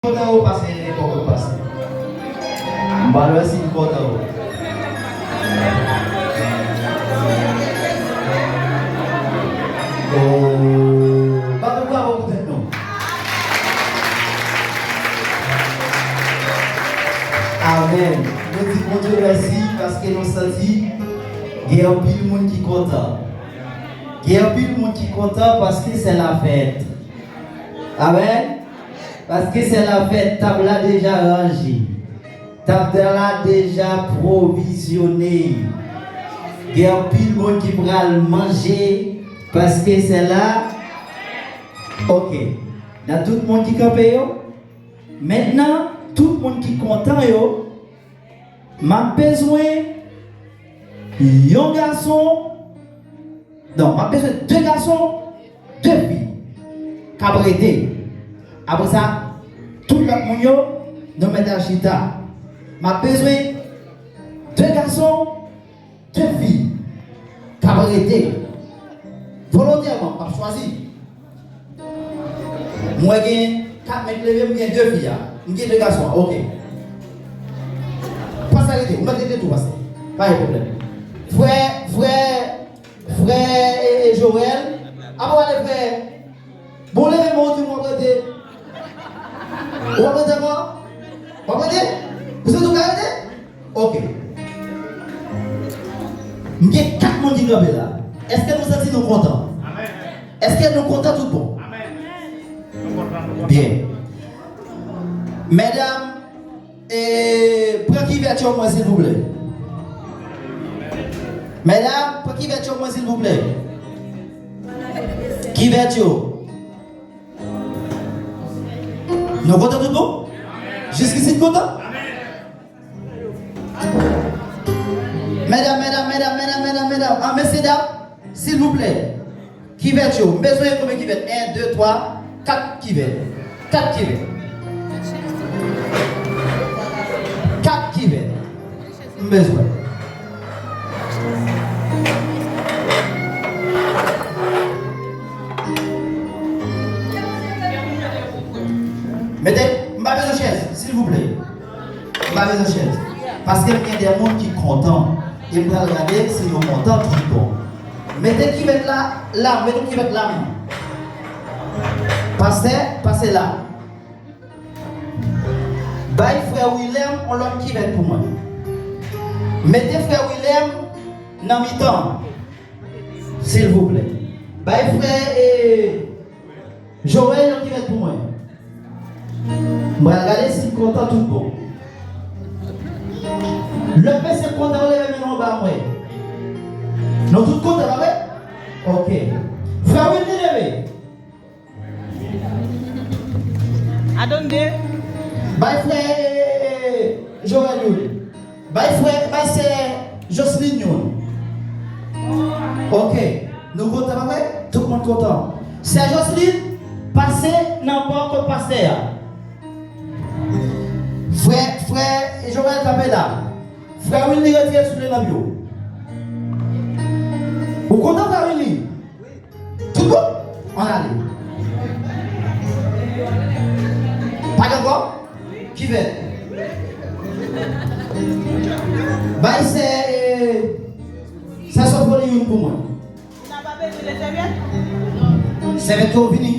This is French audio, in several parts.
Kota ou passer, pour passer. Mbalo si kota ou. Oh, pas de quoi vous peut-être non. Amen. Nous disons bon Dieu merci parce que nous senti il y a un pile monde qui content. Il y a un pile monde qui content parce que c'est la fête. Amen. Parce que c'est la fête, table là déjà rangée, table là déjà provisionnée. Il y a un pile monde qui pourra le manger parce que c'est là. Ok. Il y a tout le monde qui campe. Maintenant, tout le monde qui est content. M'a besoin d'un garçon. Non, m'a besoin de deux garçons, deux filles. Cabreté. Après ça, tout le monde nous met dans chita. M'a besoin deux garçons, deux filles. Cabreté. Volontairement, m'a choisi. Moi, j'ai 4 mètres levés, j'ai deux filles. J'ai deux garçons. Ok. Pas ça, vous mettez tout passer. Pas de problème. Frère Joël. Après, les frères. Bon, les mots du monde. Vous comprenez moi? Vous comprenez? Vous êtes au Canada? Ok. Il y a 4 personnes qui sont là. Est-ce que nous sommes contents? Est-ce que nous sommes contents tout bon? Bien. Mesdames, prenez qui va moi s'il vous plaît. Mesdames, prenez qui va moi s'il vous plaît. Qui va nous comptons tout bon? Jusqu'ici, nous comptons? Mesdames, ah, messieurs, dames, s'il vous plaît, qui va être besoin de combien qui va être? 1, 2, 3, 4 qui va être. 4 qui va être. 4 qui va être. Besoin. Mettez, m'a besoin de chaise, s'il vous plaît. M'a besoin de chaise. Parce qu'il y a des gens qui sont contents. Et vous allez regarder si vous êtes contents, tout bon. Mettez qui va être là, mettez qui va être là. Passez là. Bye frère William, on l'a qui va être pour moi. Mettez frère William dans mi-temps. S'il vous plaît. Bye frère Joël, qui va être pour moi. Je vais regarder si je suis content tout bon. Le PC est content, les mêmes en bas. Nous tous contents, oui? Ok. Frère Willy, levé. Attendez. Bye frère Joël Youl. Bye frère, bye c'est Jocelyne Youl. Ok. Nous contents, oui? Tout le monde content. C'est Jocelyne, passez n'importe quoi passer. Frère Joël Capella. Frère Willy retire sur l'avion. Vous comptez frère Willy? Tout le monde? On allait. Pas d'accord? Qui veut? Bah c'est ça pour les pour moi. Tu n'as pas besoin de serviette? Serviette au fini.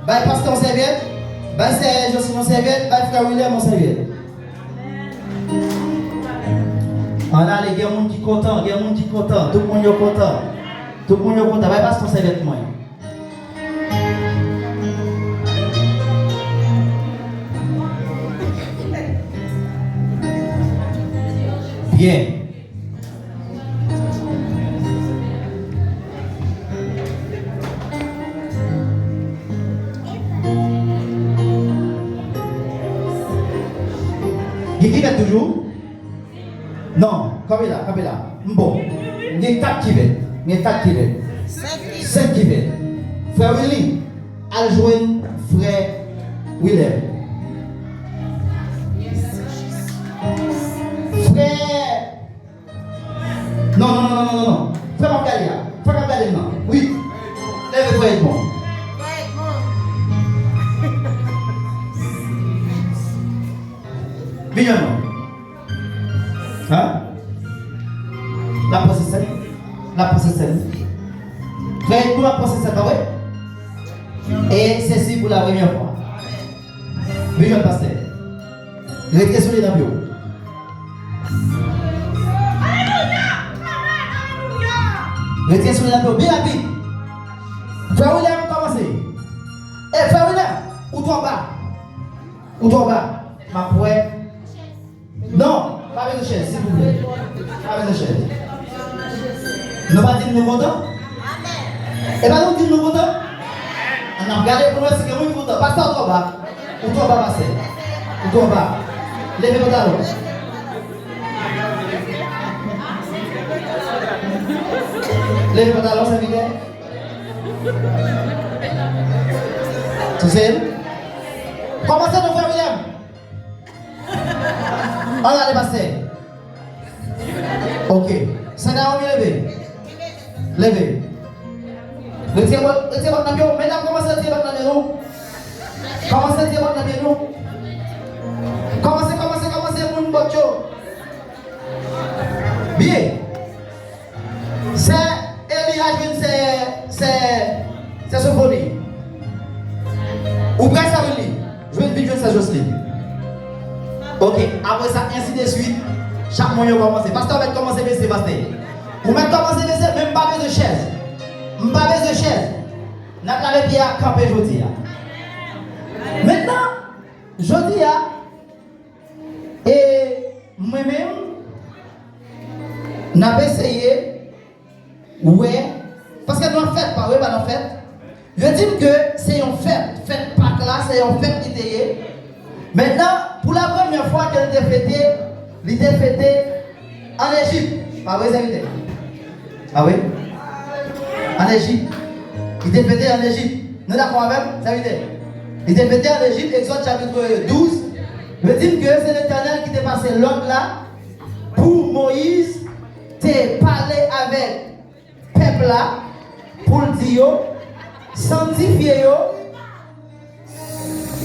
Bah pasteur serviette. Bah c'est Jocelyne serviette. Bah frère William serviette. On a les gens qui sont contents, les gens qui sont contents, tout le monde est content. Tout le monde est content. Bah pasteur serviette moi. Bien. Il qui va toujours? Non, comme là. Bon. Il y a 4 qui viennent. Il y a 4 qui viennent. 5 qui viennent. Frère Willy, allez joindre frère Willem. Frère. Non. Frère Magalia. Frère Magalia, non. Oui. Lève-toi et bon. Bien, hein? La possession. La possession. Frère, nous la possession, pas vrai? Et ceci pour la première fois. Bien, pasteur. Restez sur les nabios. Restez sur les nabios. Bien rapide. Frère William, commencez. Eh, frère William, ou toi en bas? Ou toi en bas? Ma poêle. Non, pas avec de chaise, s'il vous plaît. Pas avec de chaise. Nous pas dire nous contents? Et pas nous dire nous contents? On a regardé pour nous si nous sommes contents. Pasteur, ou toi en bas? Ou toi en bas, pasteur? Ou toi en bas? Levez votre talon. Levez votre talon, c'est bien. Tu sais? Commencez nos frères William. On a les passer. Ok. C'est là où lever. Levez. Retirez votre nabion. Mesdames, commencez à retirer votre nabion. Commencez à retirer votre nabion. Commencez, pour une bonne chose. Bien. C'est Elias, c'est Sophonie. Ou prêt ça veut dire? Je vais dire ça Jocelyne. Ok, après ça, ainsi de suite, chaque moyen commence. Pasteur va commencer à baisser, pasteur. Vous mettez commencer à baisser, même pas de chaise. Pas de chaise. N'a pas les pieds à camper aujourd'hui. Maintenant, aujourd'hui, et moi-même, n'a pas essayé, ouais, parce que nous en fait pas, ouais, pas en fait. Je dis que c'est une fête Pâques là, c'est une fête qui était. Maintenant, pour la première fois qu'elle était fêtée en Égypte. Pas vrai, ça veut dire? Ah oui? En Égypte. Il était fêté en Égypte. Nous d'accord avec? Ça veut dire? Il était fêté en Égypte, Exode chapitre 12. Je dis que c'est l'Éternel qui t'a passé l'ordre là pour Moïse te parler avec le peuple là pour le dire sanctifier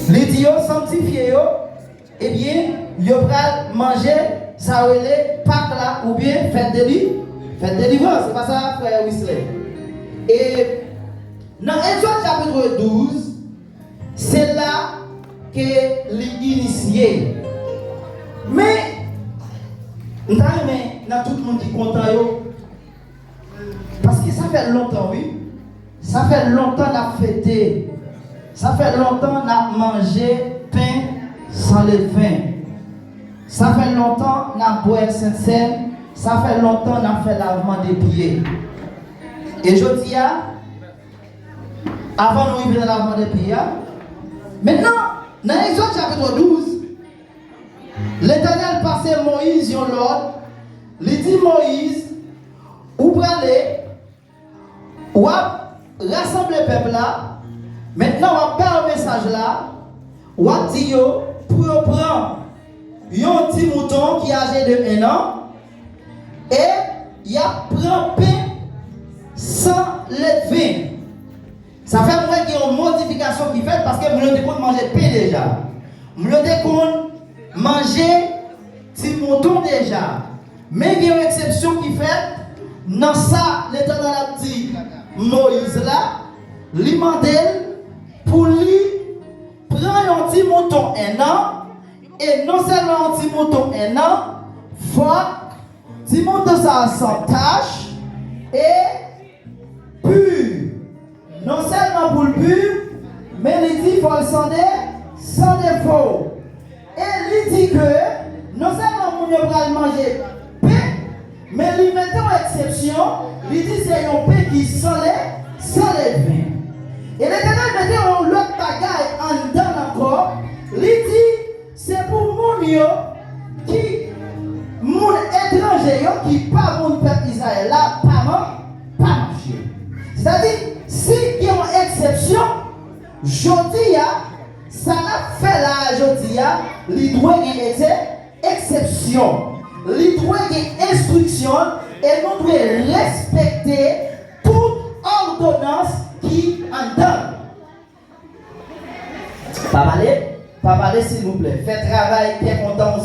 les dieux sanctifier eh bien ils vont manger ça relève Pâques là ou bien fête de délivrance. C'est pas ça frère Wesley. Et dans Exode chapitre 12 c'est là que l'initié. Mais dans tout le monde qui est content parce que ça fait longtemps, oui. Ça fait longtemps qu'on a fêté. Ça fait longtemps qu'on a mangé pain sans levain. Ça fait longtemps qu'on a boire sincère. Ça fait longtemps qu'on a fait lavement des pieds. Et je dis, avant de nous arriver dans lavement des pieds, maintenant, dans Exode chapitre 12, l'Éternel passait Moïse sur l'ordre. Il dit Moïse, où aller, ou rassembler le peuple là. Maintenant, on va faire un message là. On va dire pour prendre un petit mouton qui est âgé de 1 an et il a pris un pain sans levain. Ça fait moins qu'il y a une modification qui fait parce que nous devons manger pain déjà. Nous devons manger petit mouton déjà. Mais il y a une exception qui fait. Dans ça, l'Éternel a dit Moïse là, lui mandel pour lui prendre un petit mouton 1 an. Et non seulement un petit mouton 1 an, faut petit mouton ça sans tache et pur. Non seulement pour le pur, mais il dit qu'il faut le sonder sans défaut. Et il dit que non seulement on va manger pain, mais il met en exception, il dit c'est un pain qui sans les vins. Et l'Éternel mettait un autre bagaille en dedans encore, il dit c'est pour mon qui mon étranger qui pas mon peuple Israël là, pas marcher. C'est-à-dire, si il y a une exception, Jodia, ça l'a fait là, Jodia, il doit y avoir exception, il doit y avoir instruction, et nous devons respecter toute ordonnance qui en donne. Pas mal, pas parler s'il vous plaît. Fait travail, qui est content,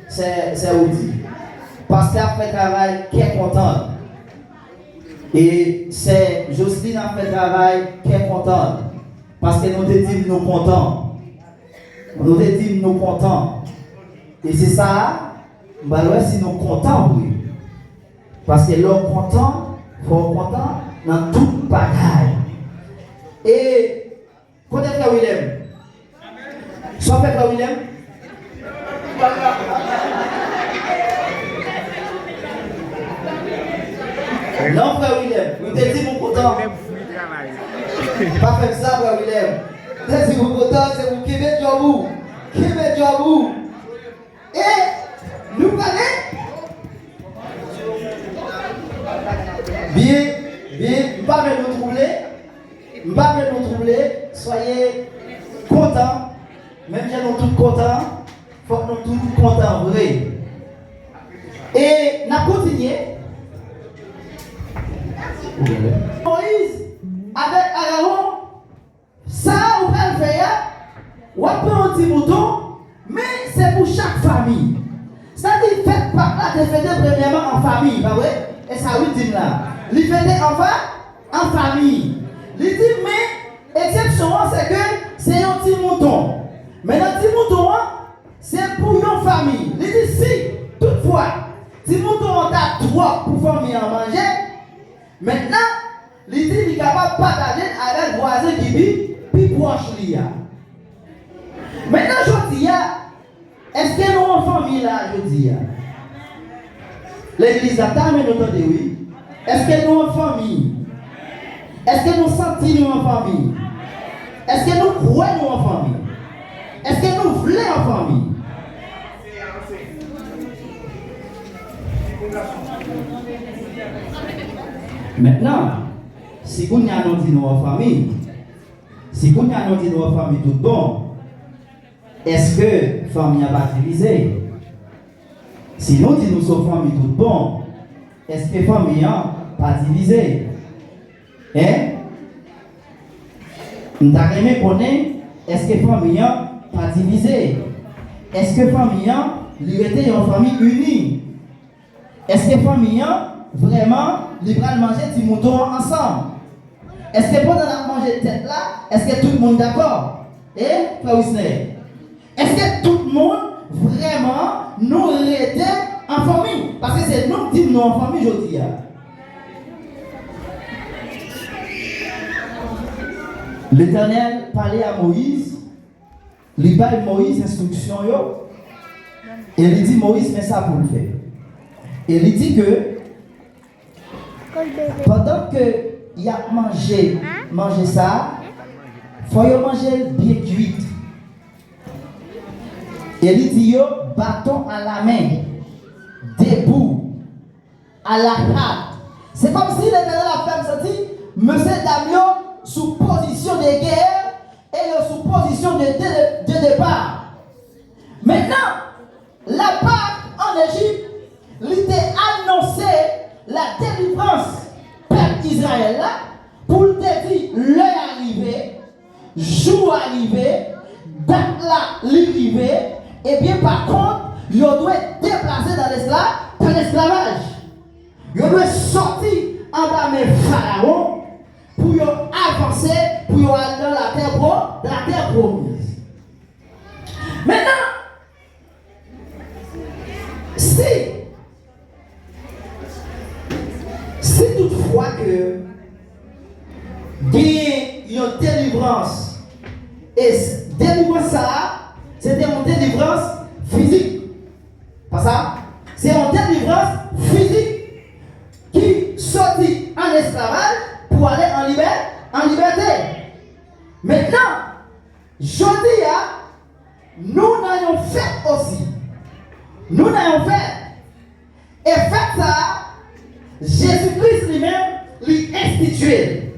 c'est Audi. Pasteur fait travail, qui est content. Et c'est Jocelyne a fait travail, qui est content. Parce que nous te disons nous contents. Nous te disons nous contents. Et c'est ça, bah ouais, si nous contents, oui. Parce que l'homme content, il faut être content dans toute bagaille. Et, quand est-ce que Willem? Soit fait que Willem? Non, frère Willem, vous te dites mon content. Pas faire ça, frère Willem. C'est mon content, c'est vous qui mettez à vous. Qui mettez à vous. Et nous parlons. Bien, pas nous troubler. Soyez contents. Même si nous tous contents, il faut que nous tous contents, vrai. Et nous continuons. Moïse, avec Aaron, ça, on va le faire. On prend un petit mouton, mais c'est pour chaque famille. Ça dit, faites pas là, de fêter premièrement en famille, pas vrai? Et ça, oui, dit là. Les fêter en famille. Il dit, mais, exception, c'est que c'est un petit mouton. Mais le petit mouton, c'est pour une famille. Il dit, si, toutefois, petit mouton, on a trois pour famille à manger. Maintenant, il dit, il est capable de partager avec le voisin qui vit, puis proche lui. Maintenant, je dis, est-ce que nous en famille là, je dis, l'église d'attente, mais nous entendons oui. Est-ce que nous en famille? Est-ce que nous sentons nous en famille? Est-ce que nous croyons en famille? Est-ce que nous voulons en famille? Maintenant, si vous n'avez pas dit nous en famille, si vous n'avez pas dit nous en famille tout bon, est-ce que la famille n'a pas divisé? Si nous disons nous sommes famille tout bon, est-ce que la famille n'a pas divisé? Hein? Nous avons aimé connaître, est-ce que la famille n'a pas divisé? Est-ce que la famille a été une famille unie? Est-ce que la famille a vraiment libre manger des moutons ensemble? Est-ce que pendant la manger tête là, est-ce que tout le monde est d'accord? Frère Wisner? Est-ce que tout le monde vraiment nous était en famille? Parce que c'est nous qui disons nous en famille aujourd'hui. L'Éternel parlait à Moïse, il parle Moïse instruction et il dit Moïse met ça pour le faire. Et il dit que pendant que il a mangé ça, il faut manger bien cuit. Et il dit yo bâton à la main, debout, à la hâte. C'est comme si l'Éternel a fait ça dit, monsieur Damien sous position de guerre et sous position de départ. Maintenant, la Pâque en Égypte, il a annoncé la délivrance peuple Israël là, pour te dire l'heure arrivée, jour arrivé, date là l'arrivée, et bien par contre, il doit être déplacé dans l'esclavage. Il doit sortir en bas de Pharaon pour avancer, pour aller dans la terre promise. Maintenant, si toutefois que il y a une délivrance, et délivrance ça, c'était une délivrance physique. Pas ça? C'est une délivrance physique qui sortit en esclavage pour aller en liberté. Maintenant, je dis, nous n'ayons fait aussi. Nous n'ayons fait. Et fait ça, Jésus-Christ lui-même lui institué.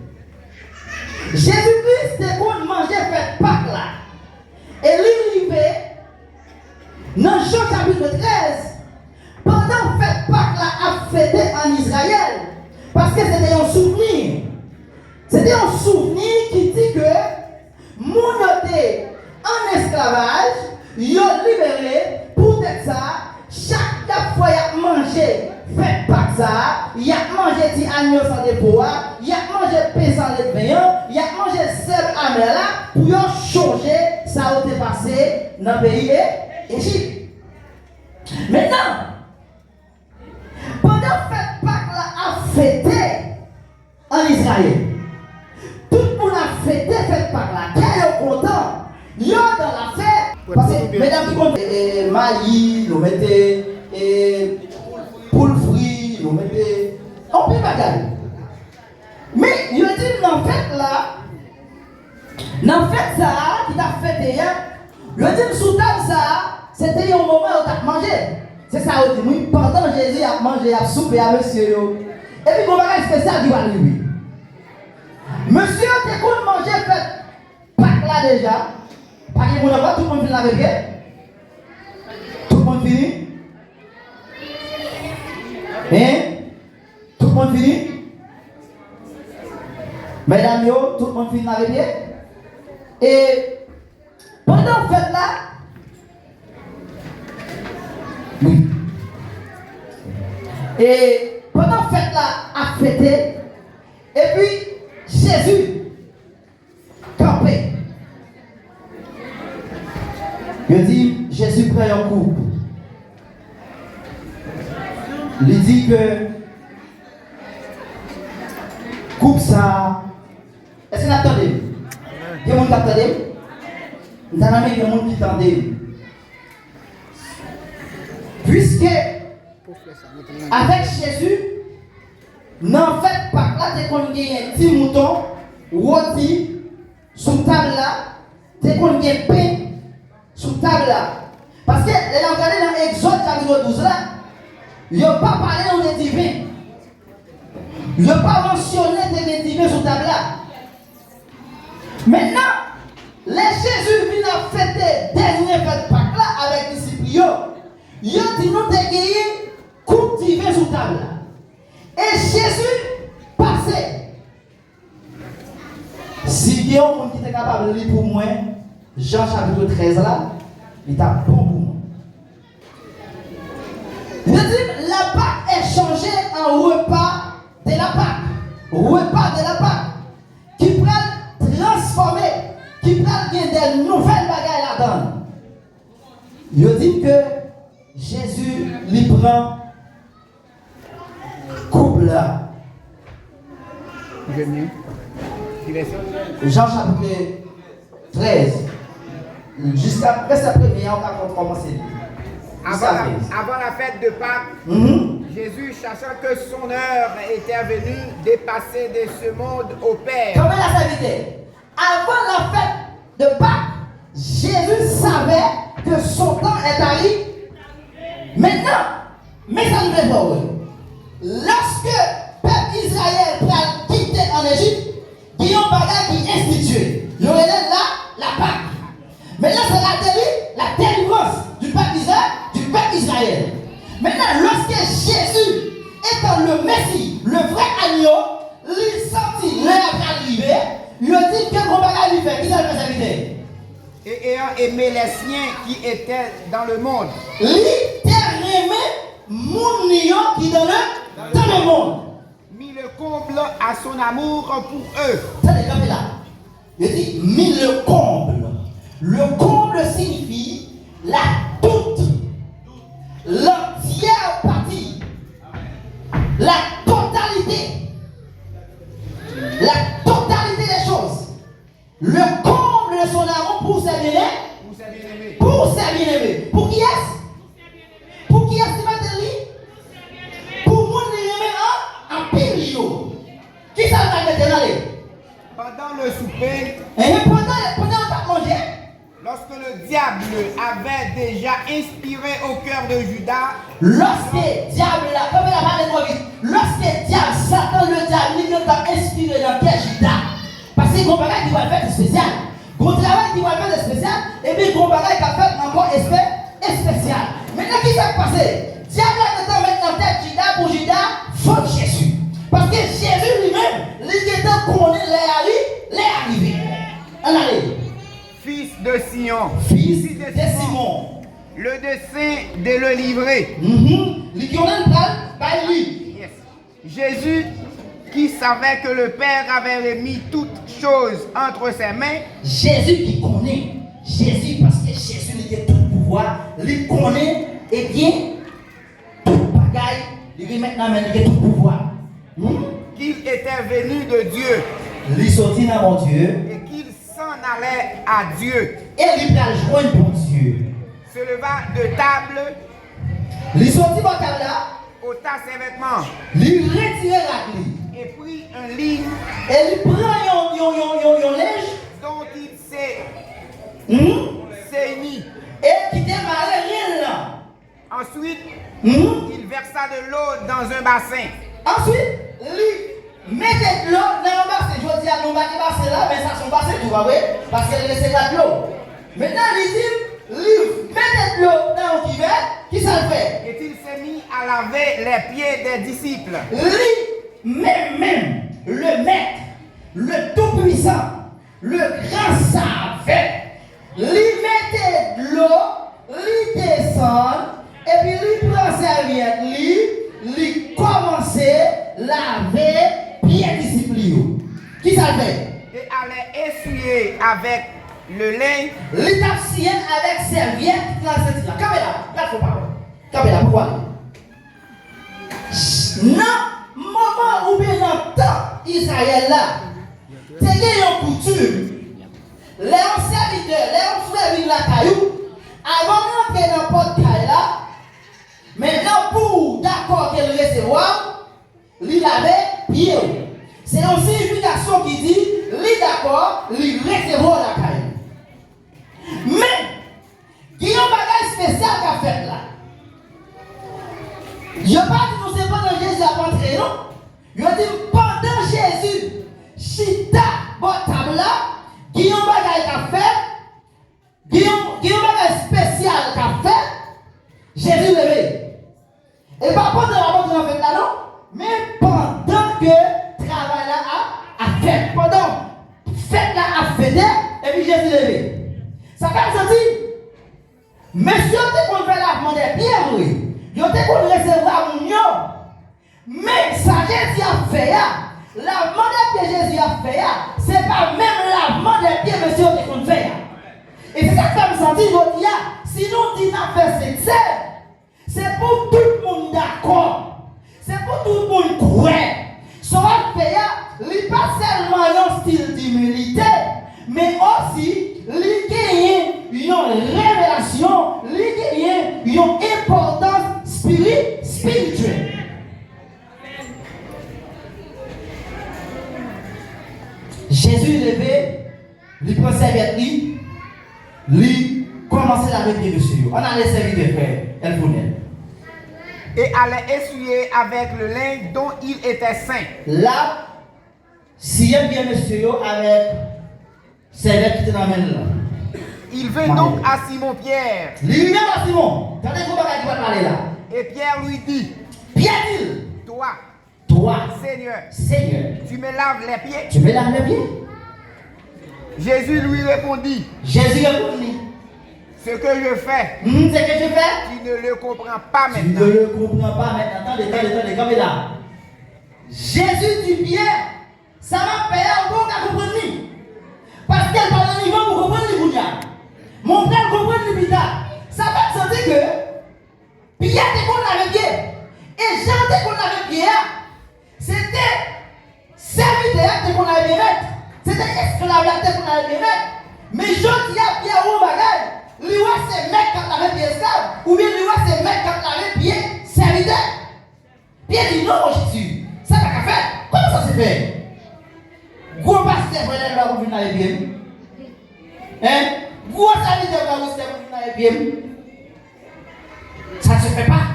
Jésus-Christ était pour manger fait Pâques là. Et lui dans Jean chapitre 13, pendant fait Pâques là a fêté en Israël. Parce que c'était un souvenir. C'était un souvenir qui dit que mon était en esclavage. esclavage, ils ont libéré pour être ça. Chaque fois qu'il a mangé, fait pas ça, il a mangé des agneaux sans dépôt, il a mangé pain sans lait de il a mangé sel amer là pour changer ça a été passé dans le pays d'Égypte. Maintenant, pendant que Pâques là a fêté en Israël, tout le monde a fêté fête Pâques là, qui est content, il y a dans la fête. Parce que, mesdames, qui comptent, maïs, nous mettez, poule frit, nous mettez, on peut bagaille. Mais, il a dit, dans fait là, dans fait ça, qui t'a fait hier, il a dit, sous table ça, c'était un moment où t'as mangé. C'est ça, il dit, oui, pendant Jésus a mangé, a soupé à monsieur. Et puis, on va spécial qui va arriver. Monsieur, t'es qu'on manger fait Pâques là déjà. Parce que tout le monde finit avec elle. Tout le monde finit. Hein? Tout le monde finit. Mesdames, tout le monde finit avec elle. Et pendant la fête là, oui. Et pendant la fête là, a fêté. Et puis, Jésus, campé. Il dit, Jésus prend un coupe. Il dit que coupe ça. Est-ce que vous attendez? Il y a des gens qui attendent? Il y a des gens qui attendent. Puisque avec Jésus, n'en faites pas là, dès qu'on a un petit mouton, rôti, sous table là, dès qu'on a un pain, sous table là. Parce que les gens regardent dans Exode chapitre 12 là, ils n'ont pas parlé de divin. Ils n'ont pas mentionné des divins sous table là. Maintenant, les Jésus vient à fêter dernier fête Pâques là avec les disciples. Ils ont dit nous dégayer coupe divin sous table là. Et Jésus passait. Si il y a un monde qui est capable de lire pour moi, Jean chapitre 13 là, il est bon pour moi. Il dit, la Pâque est changée en repas de la Pâque. Repas de la Pâque. Qui prennent transformer, qui prennent des nouvelles bagailles là-dedans. Il dit que Jésus lui prend coupe là. Jean chapitre 13. Jusqu'à presque après, il y a encore commencé. Avant la fête de Pâques, Jésus, sachant que son heure était venue, dépasser de ce monde au Père. Comment la savait? Avant la fête de Pâques, Jésus savait que son temps est arrivé. Maintenant, mais ça ne veut pas. Lorsque le peuple Israël a quitté en Égypte, il y a un bagage qui est institué. Il y aurait là la Pâque. Maintenant, c'est la délivrance du peuple Israël. Maintenant, lorsque Jésus étant le Messie, le vrai agneau, il sentit l'heure arriver, il a dit que mon bagage lui fait. Qui ça le fait? Et ayant aimé les siens qui étaient dans le monde. Littéralement, mon nion qui dans le monde. Mis le comble à son amour pour eux. Ça les là. Il dit, mis le comble. Le comble signifie la toute, l'entière partie, la totalité des choses. Le comble de son amour pour ses bien-aimés. Pour ses bien-aimés. Pour qui est-ce? Pour qui est-ce que pour mon bien-aimé en pile. Qui ça va mettre dans les? Pendant le souper. Et pendant qu'on a mangé. Lorsque le diable avait déjà inspiré au cœur de Judas, lorsque diable, comme il a parlé de vite, lorsque diable, Satan le diable, il a inspiré dans quel Judas. Parce que mon bagage qui va faire spécial. Mon travail qui va faire spécial, et puis mon bagage qui va faire encore spécial. Maintenant, qui s'est passé? Diable a mettre en tête Judas pour Judas, faut Jésus. Parce que Jésus lui-même, il était qu'on est arrivé. On allait. fils de Sion. Fils le dessein de le livrer. Yes. Jésus, qui savait que le Père avait remis toutes choses entre ses mains. Jésus qui connaît. Jésus, parce que Jésus il a tout pouvoir, il connaît et bien tout bagaille, il remet dans main, il a tout pouvoir. Qu'il était venu de Dieu. Il sortit dans mon Dieu. Et qu'il s'en allait à Dieu. Et il va joindre bon Dieu. Se leva de table. Il sortit par table là. Ôta ses vêtements. Il retire la clé. Et prit un lit. Et il prend un linge. Dont il s'est saigné. Et qui démarrait rien là. Ensuite, il versa de l'eau dans un bassin. Ensuite, il mettait de l'eau dans un bassin. Je dis à nous, bassin là, mais ça son bassin, tu vois, oui, parce qu'elle laissait de l'eau. Maintenant, il dit, il mettait de l'eau dans un cuvette, qui ça le fait? Et il s'est mis à laver les pieds des disciples. Lui, même, le maître, le tout-puissant, le grand savant, lui mettait de l'eau, lui descend, et puis lui prend serviette, lui commençait à laver pieds disciples. Qui ça fait? Et allait essuyer avec le linge. Lui t'absient avec serviette dans cette là. Caméra, là, faut pas. Caméra, pourquoi? Non, moment ou bien dans le temps, Israël là, c'est qu'il y a une coutume. Les serviteurs, les frères de la caillou, avant d'entrer dans le porte-caille là, maintenant pour d'accord qu'elle recevoir, il avait pied. C'est une signification qui dit, il d'accord, il recevoir la caillou. Mais, il y a un bagage spécial qu'a fait là. Il n'y a pas dit nous c'est pendant Jésus a entré, non? Il a dit pendant Jésus, chita, bon table là, il y a un bagage qu'a fait, il y a un bagage spécial qu'a fait, Jésus levé. Et pas pendant la mort de la fête là, non? Mais pendant que le travail là a fait, pendant fête là a fêté, et puis Jésus levé. Ça fait senti? Monsieur, tu peux faire lavement des pieds, oui. Yo te kon recevoir moun yo. Mais ça Jésus a fait lavement des pieds Jésus a fait c'est pas même lavement des pieds monsieur te kon faire. Et c'est ça que me senti aujourd'hui si nous disons faire sincère, c'est pour tout le monde d'accord. C'est pour tout le monde croire. Soit fait il pas seulement un style d'humilité, mais aussi il gagne une révélation, il gagne une importance spirituelle. Jésus levé, il prend serviette, il commence à laver les dessus. On a les serviteurs frère, elle connaît. Et allait essuyer avec le linge dont il était saint. Là, si il bien monsieur avec serviette qui était dans la main là. Il vint donc à Simon-Pierre. Lui-même à Simon. Attendez, vous ne pouvez pas parler là. Et Pierre lui dit, Pierre dit, toi, Seigneur, tu me laves les pieds. Tu me laves les pieds? Jésus lui répondit, ce que ce que je fais, tu ne le comprends pas maintenant. Tu ne le comprends pas maintenant. Attendez, comme là. Jésus dit Pierre, ça va payer encore qu'à comprendre. Parce qu'elle parle au niveau pour comprendre les bouillards. Mon frère comprend le bidard. Ça va sentir que Pierre était qu'on avait pied. Et Jean était qu'on avait pied. C'était serviteur qu'on avait mettre. C'était esclave qu'on avait mettre. Mais je dis à Pierre au bagage. Lui, c'est mec quand avait pied esclave. Ou bien lui, c'est mec quand avait pied serviteur. Pierre dit non, Jésus. Ça n'a qu'à faire. Comment ça se fait? Gros pasteur, vous allez là où vous n'avez bien. Hein? Gros serviteur, vous n'avez bien. Ça ne se fait pas.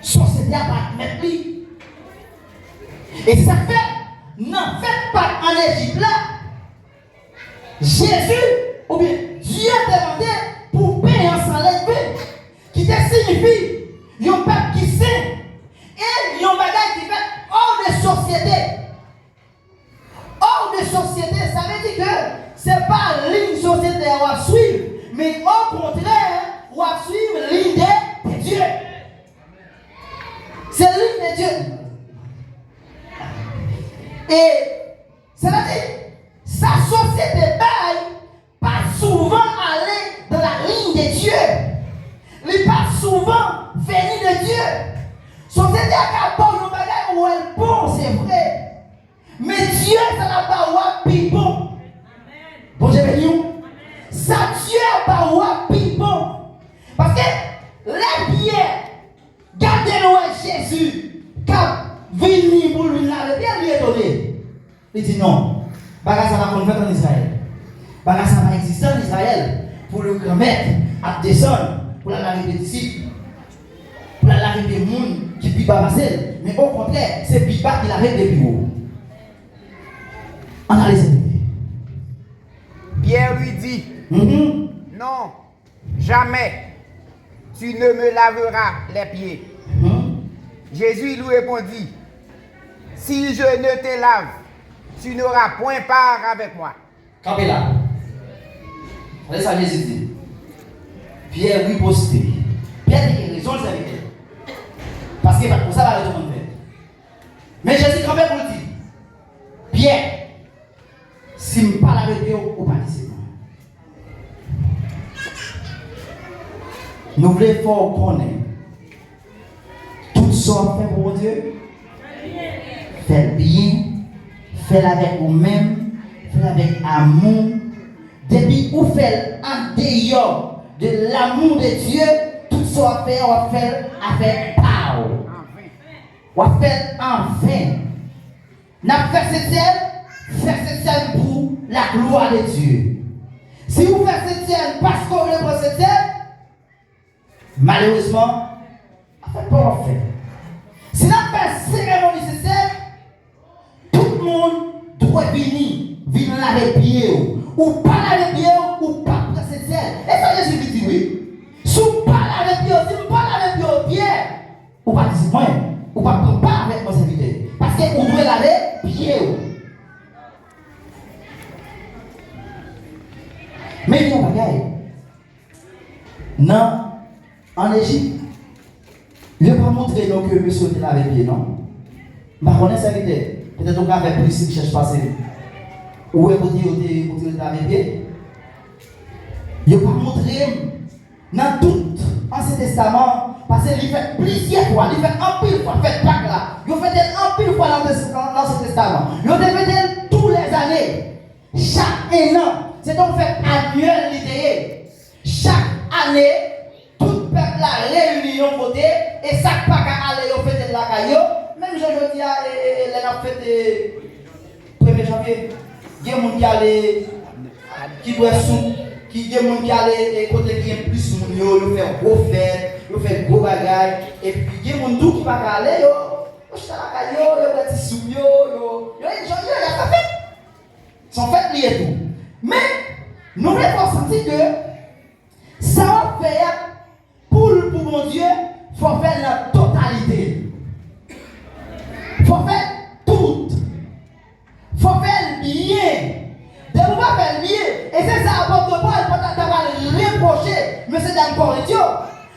Société à pas mettre lui. Et ça fait, n'en faites pas en Égypte là. Jésus, ou bien Dieu demandé pour payer un salaire qui te signifie, il y a un peuple qui sait. Et il y a un bagage qui fait hors de société. Hors de société, ça veut dire que ce n'est pas une société à suivre, mais au contraire, ou à suivre l'idée de Dieu. C'est l'idée de Dieu. Et c'est-à-dire, sa société baille pas souvent aller dans la ligne de Dieu. Il pas souvent venir de Dieu. Société a bon un bagage où elle bon, c'est vrai. Mais Dieu, ça n'a pas oué bon. Bon, j'ai venu. Ça Dieu n'a pas oué bon. Parce que les pierres, gardez-le Jésus, quand venu pour lui laver, bien lui étonné. Il dit non. Bagage ça va qu'on fait en Israël. Bagage ça va exister en Israël pour le grand-maître à descendre pour la laver des disciples, pour la laver des gens qui ne peuvent pas passer. Mais au contraire, c'est Biba qui lave des bureaux. On a les écouter. Pierre lui dit, non, jamais tu ne me laveras les pieds. Jésus lui répondit, si je ne te lave, tu n'auras point part avec moi. Campez là. Regardez ça, Jésus dit. Pierre lui posté. Pierre a raison, le serviteur. Parce que pour ça, va le monde faire. Mais Jésus, quand même, pour le dire, Pierre, si je ne parle avec Dieu, vous participez. Nous voulons connaître tout ça fait pour Dieu. Faites bien, faites avec vous-même, faites avec amour. Depuis que vous faites en dehors de l'amour de Dieu, tout ça fait, on fait avec power. On fait enfin. N'a fait cette scène pour la gloire de Dieu. Si vous faites cette scène parce qu'on veut pour cette scène, malheureusement, on ne fait pas en fait. Si on fait cérémonie nécessaire, tout le monde doit venir laver les pieds, ou pas laver les pieds, ou pas prendre cette scène. Et ça, Jésus dit oui. Si vous ne pas laver les pieds, si vous ne pas laver les pieds, Pierre, ou pas dire moi, ou pas prendre part avec mon serviteur. Parce que vous devez laver les pieds. Mais il y a un bagage. Non, en Égypte, je ne vais pas montrer donc que monsieur était lavé les pieds, non. Je ne connais pas serviteur. Peut-être qu'on avait plus qui cherche passer. Où est-ce que vous êtes lavé les pieds? Je ne vais pas montrer dans tout l'Ancien Testament. Parce qu'il fait plusieurs fois, il fait un pile fois, fait Pâques là. Il fait un pile fois dans l'Ancien Testament. Il fait tous les années. Chaque an. C'est donc fait annuel l'idée. Chaque année, tout le peuple a réunion côté et chaque Pâques a allé au fait de la caillou. Même je dis à la fête de 1er janvier, il y a des gens qui allaient, qui doivent sous, il y a des gens qui allaient côté qui est plus sous, ils font gros fêtes, ils font gros bagages, et puis il y a des gens qui ne peuvent pas aller, ils sont à la caillou, ils ont des petits sous, ils ont fait. Ils sont faits liés tout. Mais nous voulons sentir que ça va faire pour mon Dieu, il faut faire la totalité. Il faut faire tout. Il faut faire bien. De ne pas faire bien. Et c'est ça, avant de voir, il faut avoir reproché. Mais c'est d'accord, Dieu.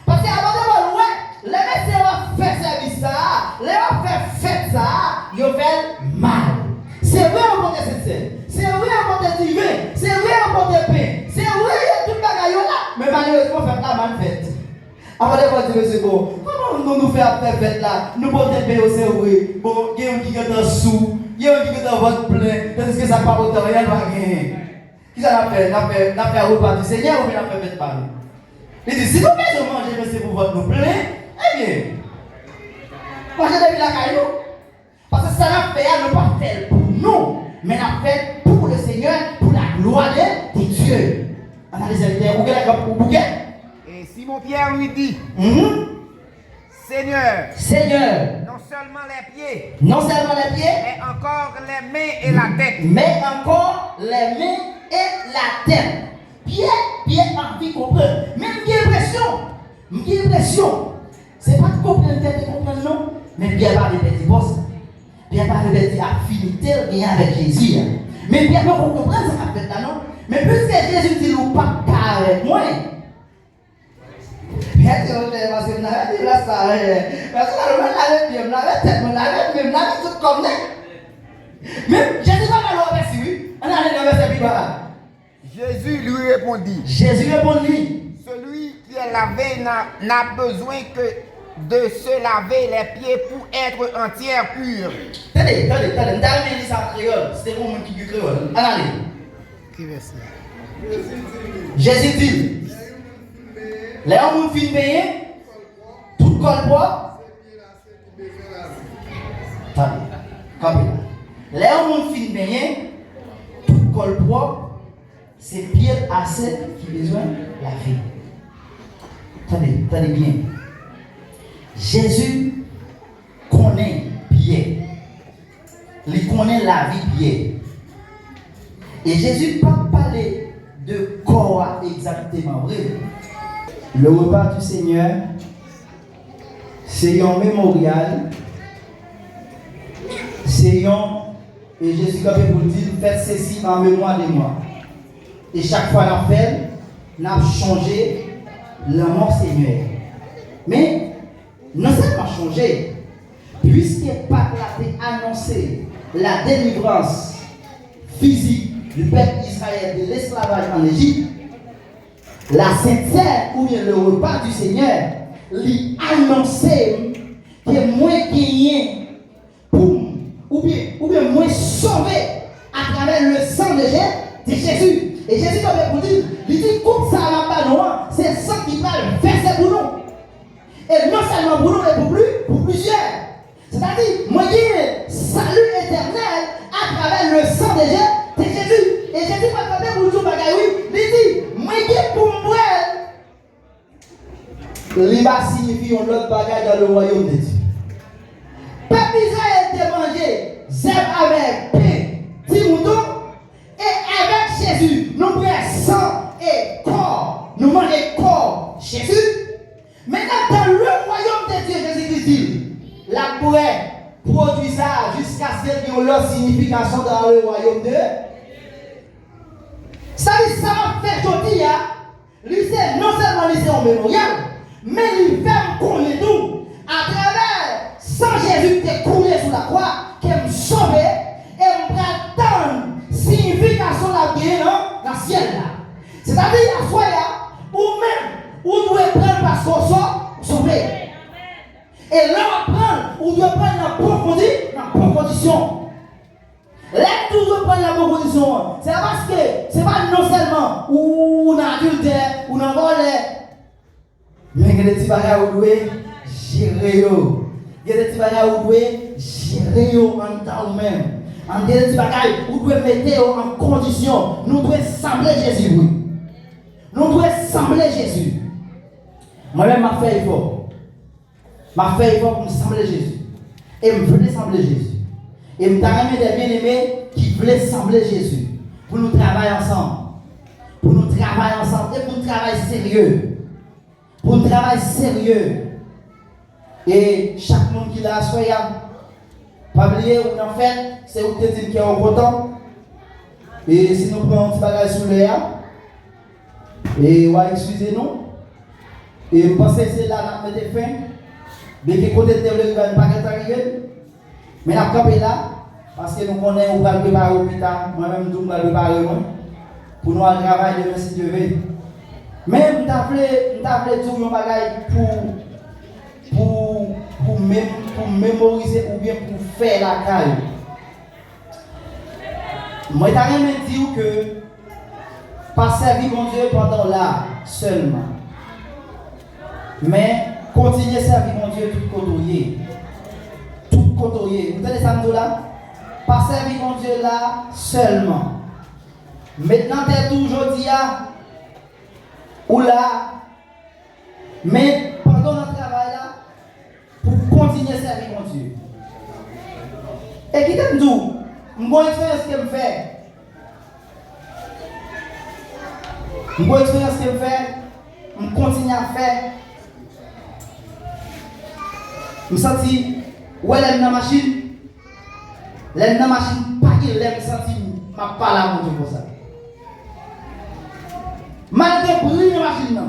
Parce qu'avant de voir, ouais, les médecins vont faire service ça, les vont faire fête ça, ils vont faire mal. C'est vrai au côté sincère. C'est vrai au côté divin. C'est vrai au côté paix. C'est vrai, il y a tout le bagaille là. Mais malheureusement, on fait la mal fête. Avant de voir Dieu, bon, comment nous faire fête là? Nous pouvons payer au cerveau. Bon, il y a un qui est dans sous, il y a un qui est dans votre plein, tandis que ça ne pas autant rien de gagner. Qui ça l'a fait? N'a fait repas du Seigneur ou bien n'a fait fête par nous? Il dit, si vous voulez manger, mais c'est pour votre nous plein, eh bien, mangez depuis la caillou. Parce que ça n'a fait, ne pas faire pour nous, mais n'a fait pour le Seigneur, pour la gloire de Dieu. On a les invités, vous bouquet. Et Simon Pierre lui dit, Seigneur, non seulement les pieds, mais encore les mains et la tête. Mais encore les mains et la tête. Pierre a envie de comprendre. Même j'ai l'impression. C'est pas de comprendre tête et comprendre non, mais Pierre parle de divorce. Pierre parle de affinité avec Jésus. Mais Pierre ne comprend pas ça fait là non. Mais puisque Jésus dit nous pas avec moi, Parce que là, je me lave tête, je me lave tout comme ça. Mais Jésus va dans le verset, oui. On a dans le verset, Jésus lui répondit. Jésus répondit. Celui qui est lavé n'a besoin que de se laver les pieds pour être entier pur. Attendez, on t'a mis ça en créole. C'était pour moi qui dit créole. Allez. Qui verset? Jésus dit. Les hommes fin payé, tout col bois. Attendez, les hommes fin payé, tout col bois, c'est pied assez qui besoin de la vie. Attendez bien. Jésus connaît bien. Il connaît la vie bien. Et Jésus ne peut pas parler de corps exactement vrai. Le repas du Seigneur, c'est un mémorial. C'est un. Et Jésus quand même vous dire, faites ceci en mémoire de moi. Et chaque fois qu'on fait, on a changé le mot Seigneur. Mais, non seulement changé, puisque par là a annoncé la délivrance physique du peuple d'Israël de l'esclavage en Égypte, la sincère ou bien le repas du Seigneur lui annoncé que moi gagné ou bien moi sauvé à travers le sang de Jésus. Et Jésus comme pour dire, il dit comme ça n'a pas noir, c'est le sang qui parle verser pour nous. Et non seulement pour nous, mais pour plusieurs. C'est-à-dire, moi j'ai salut éternel à travers le sang de Jésus. Et Jésus va faire pour tout bagaille, oui. Il dit, moi j'ai pour moi. Il va signifier un autre bagage dans le royaume de Dieu. Peuple Israël était mangé, zèbre avec pain, petit mouton, et avec Jésus, nous prenons sang et corps. Nous mangeons corps Jésus. Maintenant, dans le royaume de Dieu, Jésus dit, la pourrait produire ça jusqu'à ce qu'il y ait une signification dans le royaume de Dieu. Ça va faire aujourd'hui, non seulement lycée en mémorial, mais il fait connaître nous à travers sans Jésus qui est coulé sous la croix, qui me sauvé et me attendre signification de la vie dans le ciel là. C'est-à-dire à soi ou même ou doit prendre parce qu'on sort sauvé. Et là on prend ou doit prendre dans bonne condition. Là toujours prendre la bonne condition. C'est parce que c'est pas non seulement ou on a adultère ou on volé. Mais il y a des petits bagages où doit gérer yo. Il y a des petits bagages où doit gérer yo en temps même. En des petits bagages où doit mettre en condition. Nous devons sembler Jésus, oui. Nous devons sembler Jésus. Moi-même, ma fait effort. Ma fait effort pour me sembler Jésus. Et me voulais sembler Jésus. Et me t'arriver des bien-aimés qui voulaient sembler Jésus. Pour nous travailler ensemble. Pour nous travailler ensemble. Et pour nous travailler sérieux. Pour nous travailler sérieux. Et chaque monde qui l'a soyez. Pas oublier, en fait, c'est où te dire qu'il y a un content. Et si nous prenons un petit bagage sur l'air. Et ouais, excusez-nous. Et pensez que c'est là qu'on met fin. Mais que côté de le gouvernement pas arrivé. Mais la campe là, parce que nous connaissons, on va préparer l'hôpital. Moi-même, nous allons préparer pour nous travailler demain si Dieu veut. Mais nous avons tout un bagage pour mémoriser ou bien pour faire la caille. Moi, je vais dire que pas servir mon Dieu pendant là seulement. Mais continuez à servir mon Dieu tout côtoyer. Tout côtoyer. Vous entendez ça là? Pas servir mon Dieu là seulement. Maintenant, t'es toujours dit ou là. Mais pendant notre travail là, pour continuer à servir mon Dieu. Et qui t'aime tout? Mon expérience qu'elle me fait. Mon expérience qu'elle me fait, je continue à faire. Je me sens, ouais, elle est dans la machine. Elle est dans la machine, pas qu'il aime sentir, je ne parle à mon Dieu pour ça. Malgré bruit dans la machine,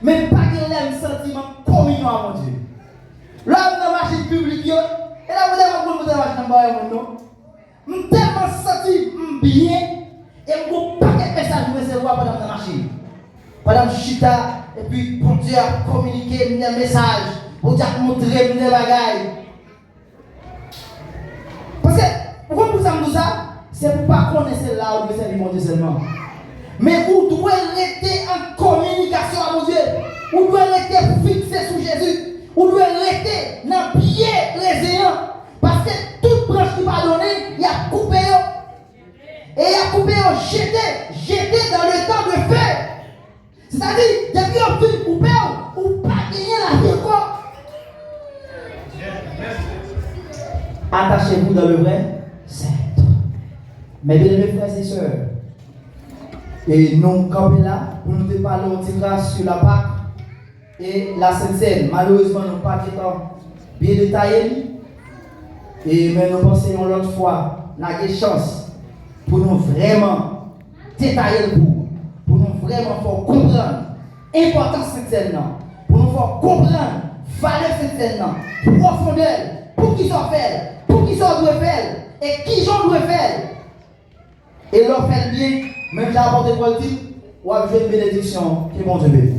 mais pas de l'aime sentiment communion à mon Dieu. Là, dans la machine publique, et là, vous avez la machine dans le je suis tellement senti bien et je n'ai pas de message pour recevoir pendant la machine. Pendant que je suis là, et puis pour Dieu a communiqué mes messages, pour Dieu a montré mes bagailles. Parce que, pourquoi vous avez ça? C'est pour ne pas connaître là où vous servir mon Dieu seulement. Mais vous devez rester en communication avec mon Dieu. Vous devez rester fixé sur Jésus. Vous devez rester dans le pied les ayants. Parce que toute branche qui va donner, il a coupé. Et il a coupé, jeté dans le temps de feu. C'est-à-dire, depuis qu'on finit coupé, ou pas gagner la vie encore. Attachez-vous dans le vrai centre. Mes bien-aimés frères et sœurs, et nous campons là pour nous te parler un petit grâce sur la Pâque et la Sainte-Seine. Malheureusement, nous pas bien détaillé. Mais nous pensons l'autre fois, nous avons des chances pour nous vraiment détailler le bout, pour nous vraiment faire comprendre l'importance de cette scène, pour nous faire comprendre la valeur de cette scène, profondeur, pour qui sont fait, pour qui sont doit faire, et qui j'en doit faire. Et leur faire bien, même j'ai apporté pour le titre, ou à jouer une bénédiction, qui est mon Dieu.